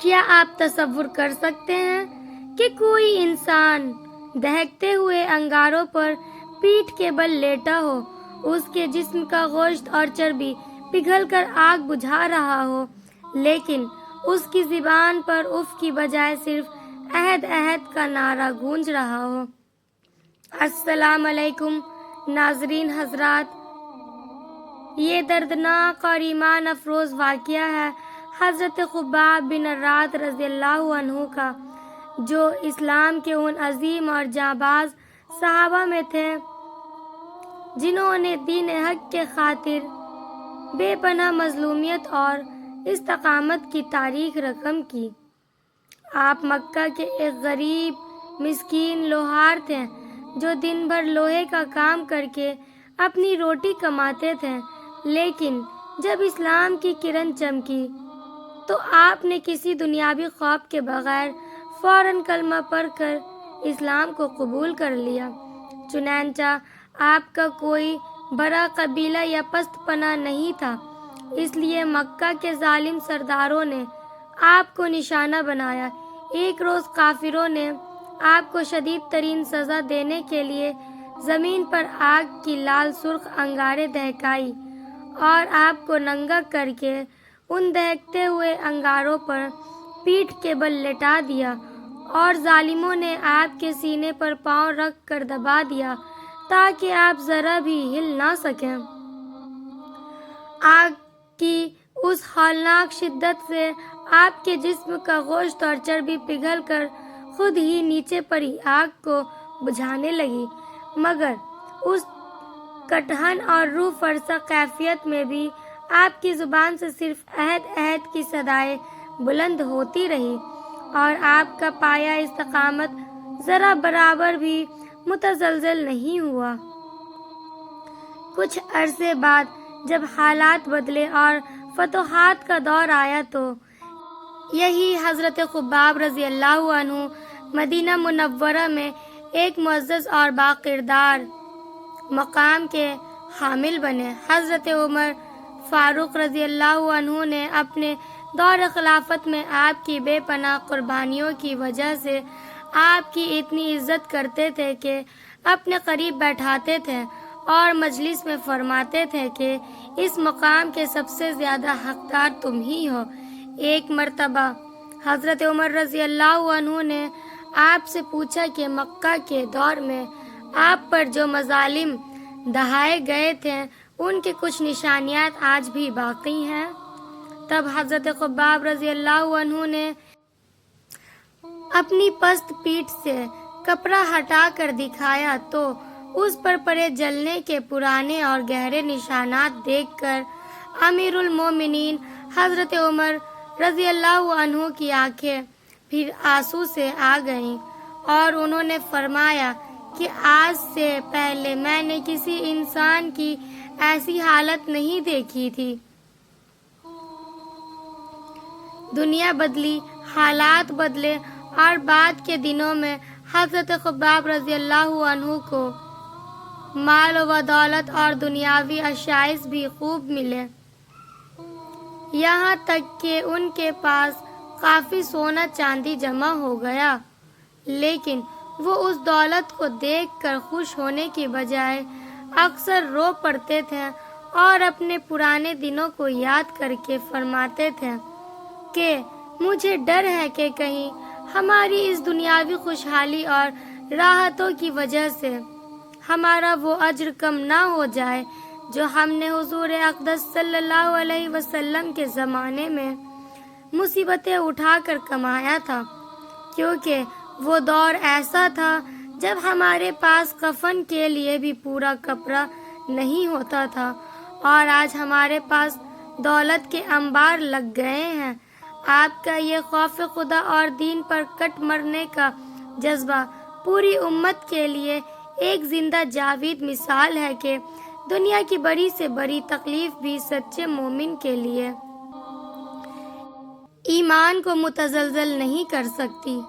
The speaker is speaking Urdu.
کیا آپ تصور کر سکتے ہیں کہ کوئی انسان دہکتے ہوئے انگاروں پر پیٹھ کے بل لیٹا ہو، اس کے جسم کا گوشت اور چربی پگھل کر آگ بجھا رہا ہو، لیکن اس کی زبان پر اف کی بجائے صرف عہد عہد کا نعرہ گونج رہا ہو؟ السلام علیکم ناظرین حضرات، یہ دردناک اور ایمان افروز واقعہ ہے حضرت خباب بن ارات رضی اللہ عنہ کا، جو اسلام کے ان عظیم اور جانباز صحابہ میں تھے جنہوں نے دین حق کے خاطر بے پناہ مظلومیت اور استقامت کی تاریخ رقم کی۔ آپ مکہ کے ایک غریب مسکین لوہار تھے جو دن بھر لوہے کا کام کر کے اپنی روٹی کماتے تھے، لیکن جب اسلام کی کرن چمکی تو آپ نے کسی دنیاوی خواب کے بغیر فوراً کلمہ پڑھ کر اسلام کو قبول کر لیا۔ چنانچہ آپ کا کوئی بڑا قبیلہ یا پست پناہ نہیں تھا، اس لیے مکہ کے ظالم سرداروں نے آپ کو نشانہ بنایا۔ ایک روز کافروں نے آپ کو شدید ترین سزا دینے کے لیے زمین پر آگ کی لال سرخ انگاریں دہکائی اور آپ کو ننگا کر کے ان دہکتے ہوئے انگاروں پر پیٹھ کے بل لٹا دیا، اور ظالموں نے آپ کے سینے پر پاؤں رکھ کر دبا دیا تاکہ آپ ذرا بھی ہل نہ سکیں۔ آگ کی اس ہولناک شدت سے آپ کے جسم کا گوشت اور چربی پگھل کر خود ہی نیچے پڑی آگ کو بجھانے لگی، مگر اس کٹھن اور روح فرسا کیفیت میں بھی آپ کی زبان سے صرف عہد عہد کی صدائیں بلند ہوتی رہی، اور آپ کا پایہ استقامت ذرا برابر بھی متزلزل نہیں ہوا۔ کچھ عرصے بعد جب حالات بدلے اور فتوحات کا دور آیا تو یہی حضرت خباب رضی اللہ عنہ مدینہ منورہ میں ایک معزز اور باکردار مقام کے حامل بنے۔ حضرت عمر فاروق رضی اللہ عنہ نے اپنے دور خلافت میں آپ کی بے پناہ قربانیوں کی وجہ سے آپ کی اتنی عزت کرتے تھے کہ اپنے قریب بیٹھاتے تھے اور مجلس میں فرماتے تھے کہ اس مقام کے سب سے زیادہ حقدار تم ہی ہو۔ ایک مرتبہ حضرت عمر رضی اللہ عنہ نے آپ سے پوچھا کہ مکہ کے دور میں آپ پر جو مظالم ڈھائے گئے تھے ان کی کچھ نشانیات آج بھی باقی ہیں؟ تب حضرت خباب رضی اللہ عنہ نے اپنی پست پیٹھ سے کپڑا ہٹا کر دکھایا تو اس پر پڑے جلنے کے پرانے اور گہرے نشانات دیکھ کر امیر المومنین حضرت عمر رضی اللہ عنہ کی آنکھیں پھر آنسو سے آ گئیں، اور انہوں نے فرمایا کہ آج سے پہلے میں نے کسی انسان کی ایسی حالت نہیں دیکھی تھی۔ دنیا بدلی، حالات بدلے، اور بعد کے دنوں میں حضرت خباب رضی اللہ عنہ کو مال و دولت اور دنیاوی عشائش بھی خوب ملے، یہاں تک کہ ان کے پاس کافی سونا چاندی جمع ہو گیا، لیکن وہ اس دولت کو دیکھ کر خوش ہونے کی بجائے اکثر رو پڑتے تھے اور اپنے پرانے دنوں کو یاد کر کے فرماتے تھے کہ مجھے ڈر ہے کہ کہیں ہماری اس دنیاوی خوشحالی اور راحتوں کی وجہ سے ہمارا وہ اجر کم نہ ہو جائے جو ہم نے حضور اقدس صلی اللہ علیہ وسلم کے زمانے میں مصیبتیں اٹھا کر کمایا تھا، کیونکہ وہ دور ایسا تھا جب ہمارے پاس کفن کے لیے بھی پورا کپڑا نہیں ہوتا تھا، اور آج ہمارے پاس دولت کے انبار لگ گئے ہیں۔ آپ کا یہ خوف خدا اور دین پر کٹ مرنے کا جذبہ پوری امت کے لیے ایک زندہ جاوید مثال ہے کہ دنیا کی بڑی سے بڑی تکلیف بھی سچے مومن کے لیے ایمان کو متزلزل نہیں کر سکتی۔